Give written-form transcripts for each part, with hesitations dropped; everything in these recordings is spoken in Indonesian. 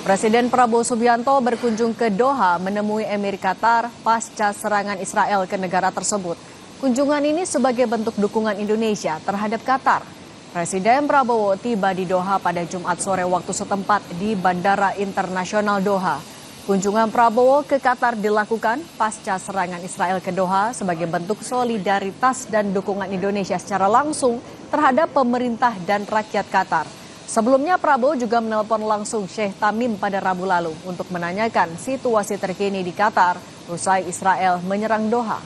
Presiden Prabowo Subianto berkunjung ke Doha menemui Emir Qatar pasca serangan Israel ke negara tersebut. Kunjungan ini sebagai bentuk dukungan Indonesia terhadap Qatar. Presiden Prabowo tiba di Doha pada Jumat sore waktu setempat di Bandara Internasional Doha. Kunjungan Prabowo ke Qatar dilakukan pasca serangan Israel ke Doha sebagai bentuk solidaritas dan dukungan Indonesia secara langsung terhadap pemerintah dan rakyat Qatar. Sebelumnya Prabowo juga menelpon langsung Sheikh Tamim pada Rabu lalu untuk menanyakan situasi terkini di Qatar usai Israel menyerang Doha.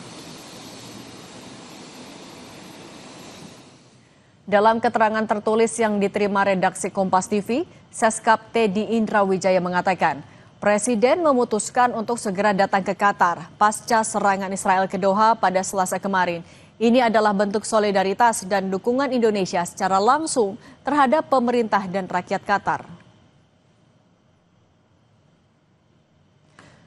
Dalam keterangan tertulis yang diterima redaksi Kompas TV, Seskap Teddy Indrawijaya mengatakan, Presiden memutuskan untuk segera datang ke Qatar pasca serangan Israel ke Doha pada Selasa kemarin. Ini adalah bentuk solidaritas dan dukungan Indonesia secara langsung terhadap pemerintah dan rakyat Qatar.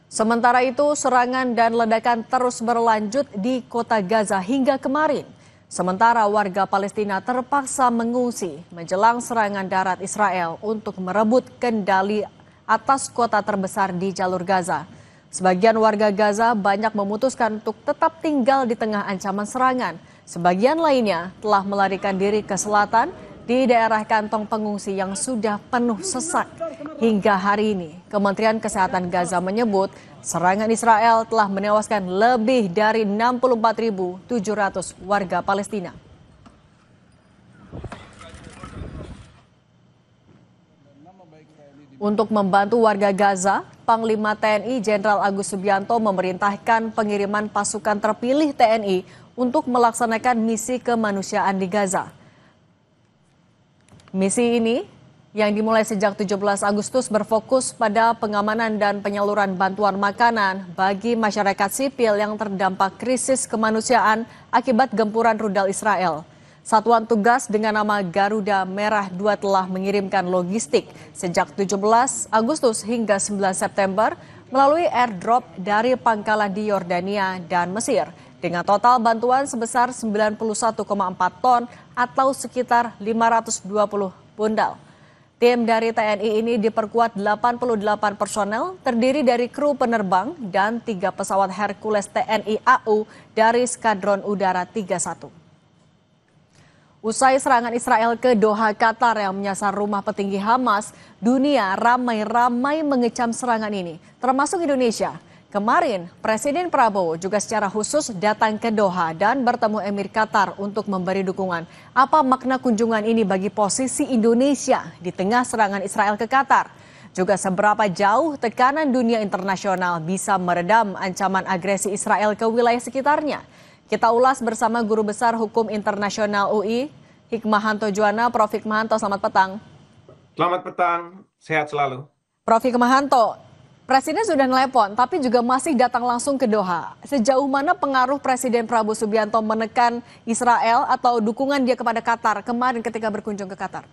Sementara itu, serangan dan ledakan terus berlanjut di kota Gaza hingga kemarin. Sementara warga Palestina terpaksa mengungsi menjelang serangan darat Israel untuk merebut kendali atas kota terbesar di jalur Gaza. Sebagian warga Gaza banyak memutuskan untuk tetap tinggal di tengah ancaman serangan. Sebagian lainnya telah melarikan diri ke selatan di daerah kantong pengungsi yang sudah penuh sesak. Hingga hari ini, Kementerian Kesehatan Gaza menyebut serangan Israel telah menewaskan lebih dari 64.700 warga Palestina. Untuk membantu warga Gaza, Panglima TNI Jenderal Agus Subianto memerintahkan pengiriman pasukan terpilih TNI untuk melaksanakan misi kemanusiaan di Gaza. Misi ini yang dimulai sejak 17 Agustus berfokus pada pengamanan dan penyaluran bantuan makanan bagi masyarakat sipil yang terdampak krisis kemanusiaan akibat gempuran rudal Israel. Satuan tugas dengan nama Garuda Merah 2 telah mengirimkan logistik sejak 17 Agustus hingga 9 September melalui airdrop dari pangkalan di Yordania dan Mesir dengan total bantuan sebesar 91,4 ton atau sekitar 520 bundal. Tim dari TNI ini diperkuat 88 personel terdiri dari kru penerbang dan 3 pesawat Hercules TNI AU dari Skadron Udara 31. Usai serangan Israel ke Doha, Qatar yang menyasar rumah petinggi Hamas, dunia ramai-ramai mengecam serangan ini, termasuk Indonesia. Kemarin, Presiden Prabowo juga secara khusus datang ke Doha dan bertemu Emir Qatar untuk memberi dukungan. Apa makna kunjungan ini bagi posisi Indonesia di tengah serangan Israel ke Qatar? Juga seberapa jauh tekanan dunia internasional bisa meredam ancaman agresi Israel ke wilayah sekitarnya? Kita ulas bersama Guru Besar Hukum Internasional UI, Hikmahanto Juwana. Prof. Hikmahanto, selamat petang. Selamat petang, sehat selalu. Prof. Hikmahanto, Presiden sudah nelpon tapi juga masih datang langsung ke Doha. Sejauh mana pengaruh Presiden Prabowo Subianto menekan Israel atau dukungan dia kepada Qatar kemarin ketika berkunjung ke Qatar?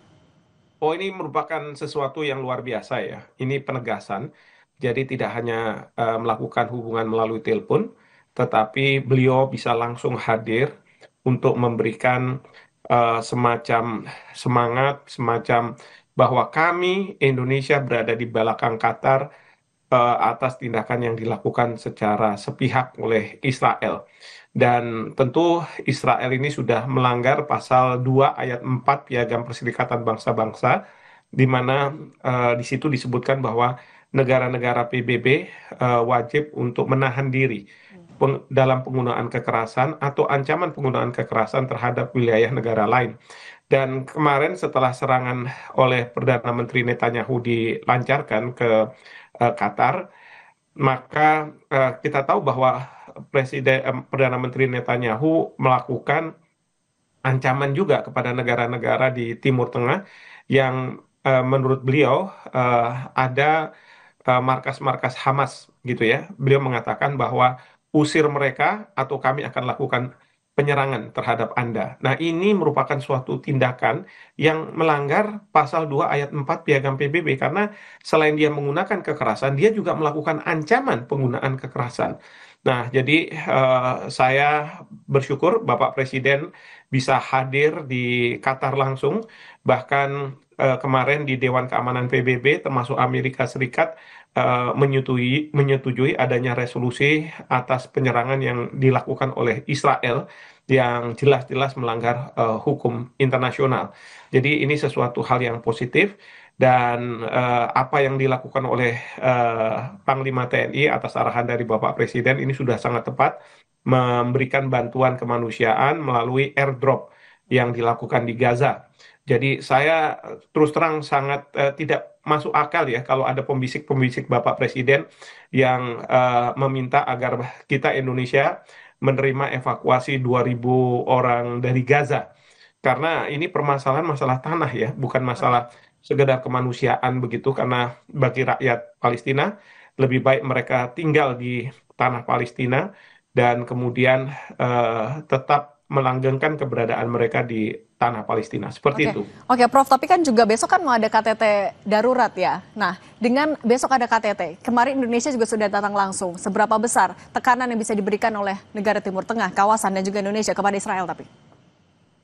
Oh, ini merupakan sesuatu yang luar biasa ya. Ini penegasan, jadi tidak hanya melakukan hubungan melalui telepon, tetapi beliau bisa langsung hadir untuk memberikan semacam semangat, semacam bahwa kami Indonesia berada di belakang Qatar atas tindakan yang dilakukan secara sepihak oleh Israel. Dan tentu Israel ini sudah melanggar pasal 2 ayat 4 Piagam Perserikatan Bangsa-Bangsa, di mana di situ disebutkan bahwa negara-negara PBB wajib untuk menahan diri dalam penggunaan kekerasan atau ancaman penggunaan kekerasan terhadap wilayah negara lain. Dan kemarin setelah serangan oleh Perdana Menteri Netanyahu dilancarkan ke Qatar, maka kita tahu bahwa Perdana Menteri Netanyahu melakukan ancaman juga kepada negara-negara di Timur Tengah yang menurut beliau ada markas-markas Hamas gitu ya. Beliau mengatakan bahwa usir mereka atau kami akan lakukan penyerangan terhadap Anda. Nah, ini merupakan suatu tindakan yang melanggar pasal 2 ayat 4 Piagam PBB karena selain dia menggunakan kekerasan, dia juga melakukan ancaman penggunaan kekerasan. Nah, jadi saya bersyukur Bapak Presiden bisa hadir di Qatar langsung. Bahkan kemarin di Dewan Keamanan PBB termasuk Amerika Serikat menyetujui adanya resolusi atas penyerangan yang dilakukan oleh Israel yang jelas-jelas melanggar hukum internasional. Jadi ini sesuatu hal yang positif dan apa yang dilakukan oleh Panglima TNI atas arahan dari Bapak Presiden ini sudah sangat tepat memberikan bantuan kemanusiaan melalui airdrop yang dilakukan di Gaza. Jadi saya terus terang sangat tidak masuk akal ya kalau ada pembisik-pembisik Bapak Presiden yang meminta agar kita Indonesia menerima evakuasi 2.000 orang dari Gaza. Karena ini permasalahan masalah tanah ya, bukan masalah sekedar kemanusiaan begitu. Karena bagi rakyat Palestina lebih baik mereka tinggal di tanah Palestina dan kemudian tetap melanggengkan keberadaan mereka di tanah Palestina. Seperti Oke, itu. oke, Prof. Tapi kan juga besok kan mau ada KTT darurat ya. Nah, dengan besok ada KTT, kemarin Indonesia juga sudah datang langsung. Seberapa besar tekanan yang bisa diberikan oleh negara Timur Tengah, kawasan dan juga Indonesia kepada Israel tapi?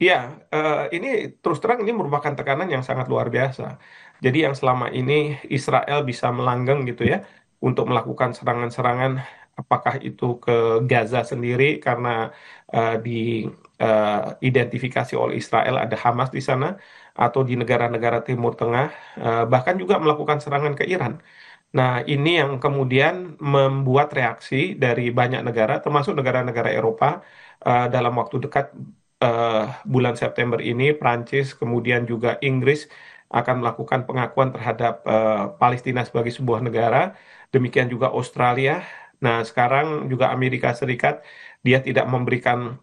Iya, ini terus terang ini merupakan tekanan yang sangat luar biasa. Jadi yang selama ini Israel bisa melanggeng gitu ya untuk melakukan serangan-serangan, apakah itu ke Gaza sendiri karena diidentifikasi oleh Israel ada Hamas di sana, atau di negara-negara Timur Tengah, bahkan juga melakukan serangan ke Iran. Nah, ini yang kemudian membuat reaksi dari banyak negara, termasuk negara-negara Eropa, dalam waktu dekat bulan September ini, Prancis, kemudian juga Inggris akan melakukan pengakuan terhadap Palestina sebagai sebuah negara, demikian juga Australia. Nah, sekarang juga Amerika Serikat, dia tidak memberikan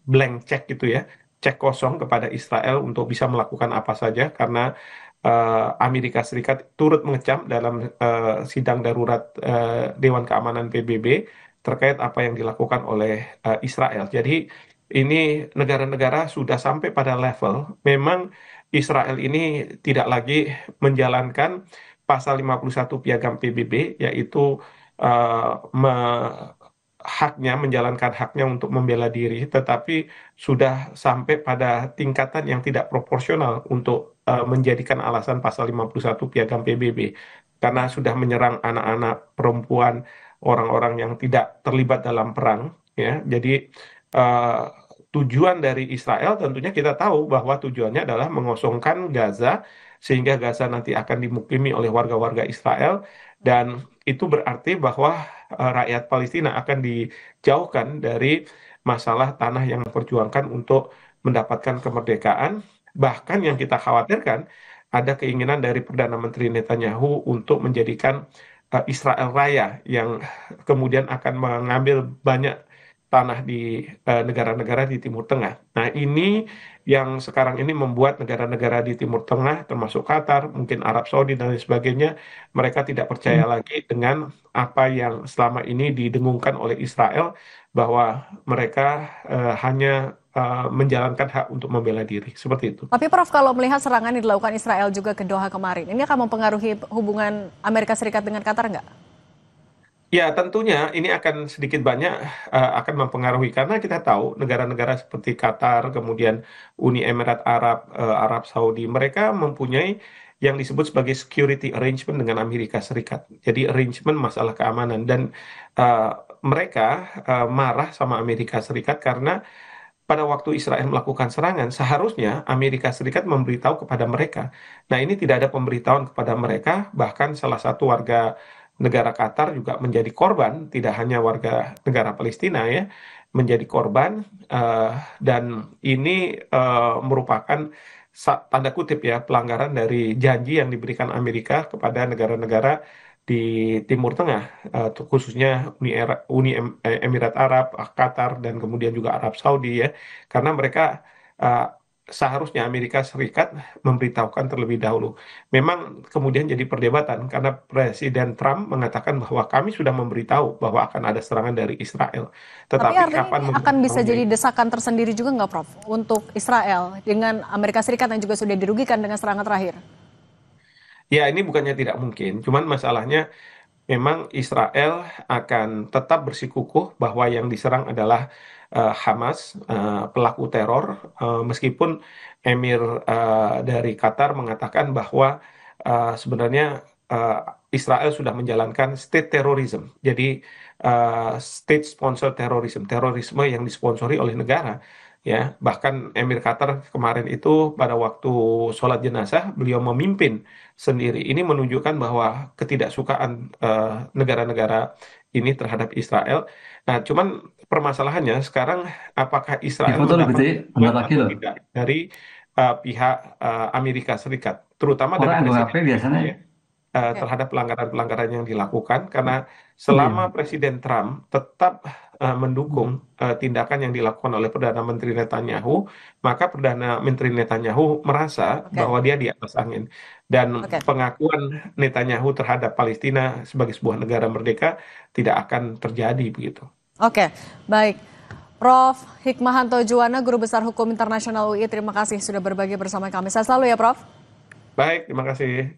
blank check gitu ya, cek kosong kepada Israel untuk bisa melakukan apa saja, karena Amerika Serikat turut mengecam dalam sidang darurat Dewan Keamanan PBB terkait apa yang dilakukan oleh Israel. Jadi ini negara-negara sudah sampai pada level memang Israel ini tidak lagi menjalankan pasal 51 Piagam PBB, yaitu eh, menjalankan haknya untuk membela diri, tetapi sudah sampai pada tingkatan yang tidak proporsional untuk menjadikan alasan pasal 51 Piagam PBB, karena sudah menyerang anak-anak, perempuan, orang-orang yang tidak terlibat dalam perang, ya. Jadi eh, tujuan dari Israel tentunya kita tahu bahwa tujuannya adalah mengosongkan Gaza sehingga Gaza nanti akan dimukimi oleh warga-warga Israel, dan itu berarti bahwa rakyat Palestina akan dijauhkan dari masalah tanah yang diperjuangkan untuk mendapatkan kemerdekaan. Bahkan yang kita khawatirkan ada keinginan dari Perdana Menteri Netanyahu untuk menjadikan Israel Raya yang kemudian akan mengambil banyak tanah di negara-negara di Timur Tengah. Nah, ini yang sekarang ini membuat negara-negara di Timur Tengah, termasuk Qatar, mungkin Arab Saudi dan lain sebagainya, mereka tidak percaya lagi dengan apa yang selama ini didengungkan oleh Israel, bahwa mereka hanya menjalankan hak untuk membela diri. Seperti itu. Tapi Prof, kalau melihat serangan yang dilakukan Israel juga ke Doha kemarin, ini akan mempengaruhi hubungan Amerika Serikat dengan Qatar nggak? Ya, tentunya ini akan sedikit banyak akan mempengaruhi, karena kita tahu negara-negara seperti Qatar, kemudian Uni Emirat Arab, Arab Saudi, mereka mempunyai yang disebut sebagai security arrangement dengan Amerika Serikat. Jadi arrangement masalah keamanan, dan uh, mereka marah sama Amerika Serikat karena pada waktu Israel melakukan serangan, seharusnya Amerika Serikat memberitahu kepada mereka. Nah, ini tidak ada pemberitahuan kepada mereka, bahkan salah satu warga negara Qatar juga menjadi korban, tidak hanya warga negara Palestina ya, menjadi korban, eh, dan ini merupakan tanda kutip ya pelanggaran dari janji yang diberikan Amerika kepada negara-negara di Timur Tengah, khususnya Emirat Arab, Qatar, dan kemudian juga Arab Saudi ya, karena mereka uh, seharusnya Amerika Serikat memberitahukan terlebih dahulu. Memang kemudian jadi perdebatan karena Presiden Trump mengatakan bahwa kami sudah memberitahu bahwa akan ada serangan dari Israel, Tapi tetapi artinya kapan ini akan bisa memberitahunya jadi itu? desakan tersendiri juga nggak, Prof, untuk Israel dengan Amerika Serikat yang juga sudah dirugikan dengan serangan terakhir? Ya, ini bukannya tidak mungkin, cuman masalahnya memang Israel akan tetap bersikukuh bahwa yang diserang adalah Hamas, pelaku teror, meskipun Emir dari Qatar mengatakan bahwa sebenarnya eh, Israel sudah menjalankan state terrorism, jadi state sponsor terrorism, terorisme yang disponsori oleh negara. Ya, bahkan Emir Qatar kemarin itu pada waktu sholat jenazah beliau memimpin sendiri. Ini menunjukkan bahwa ketidaksukaan negara-negara ini terhadap Israel. Nah, cuman permasalahannya sekarang apakah Israel Difoto loh, mendapat gede, bentar bantuan lagi atau loh. tidak dari pihak Amerika Serikat, terutama dari Orang nganggo HP Presiden Trump biasanya. ya, Oke, terhadap pelanggaran-pelanggaran yang dilakukan karena selama Iya. Presiden Trump tetap mendukung tindakan yang dilakukan oleh Perdana Menteri Netanyahu, maka Perdana Menteri Netanyahu merasa oke, bahwa dia di atas angin dan oke. pengakuan Netanyahu terhadap Palestina sebagai sebuah negara merdeka tidak akan terjadi begitu. Oke, baik. Prof. Hikmahanto Juwana, Guru Besar Hukum Internasional UI, terima kasih sudah berbagi bersama kami. Saya selalu ya, Prof. Baik, terima kasih.